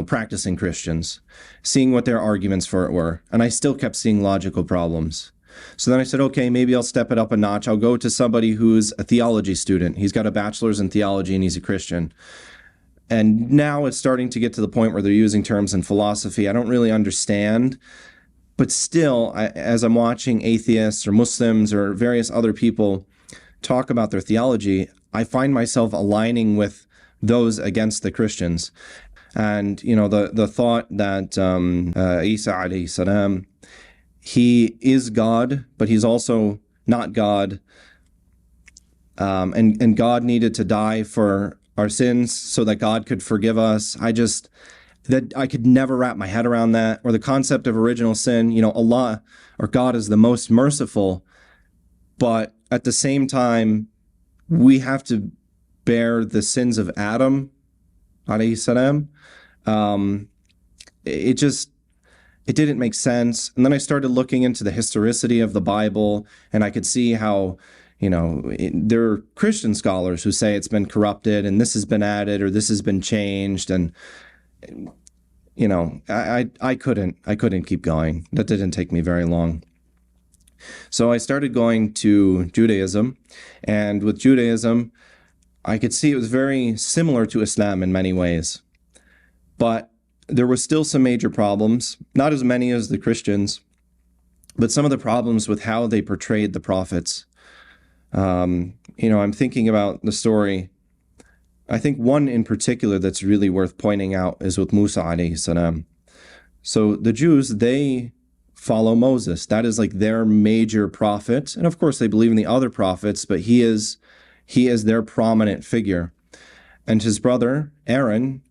practicing Christians, seeing what their arguments for it were. And I still kept seeing logical problems. So then I said, okay, maybe I'll step it up a notch. I'll go to somebody who's a theology student. He's got a bachelor's in theology and he's a Christian. And now it's starting to get to the point where they're using terms in philosophy I don't really understand. But still, as I'm watching atheists or Muslims or various other people talk about their theology, I find myself aligning with those against the Christians. And, the thought that Isa alayhi salam, he is God, but he's also not God. And God needed to die for our sins so that God could forgive us. I could never wrap my head around that. Or the concept of original sin, Allah or God is the most merciful, but at the same time, we have to bear the sins of Adam, alayhi salam. It didn't make sense. And then I started looking into the historicity of the Bible, and I could see how, there are Christian scholars who say it's been corrupted and this has been added or this has been changed. And, I couldn't keep going. That didn't take me very long. So I started going to Judaism, and with Judaism, I could see it was very similar to Islam in many ways. But there were still some major problems, not as many as the Christians, but some of the problems with how they portrayed the prophets. I'm thinking about the story. I think one in particular that's really worth pointing out is with Musa alayhi salam. So the Jews, they follow Moses. That is like their major prophet. And of course they believe in the other prophets, but he is their prominent figure. And his brother, Aaron,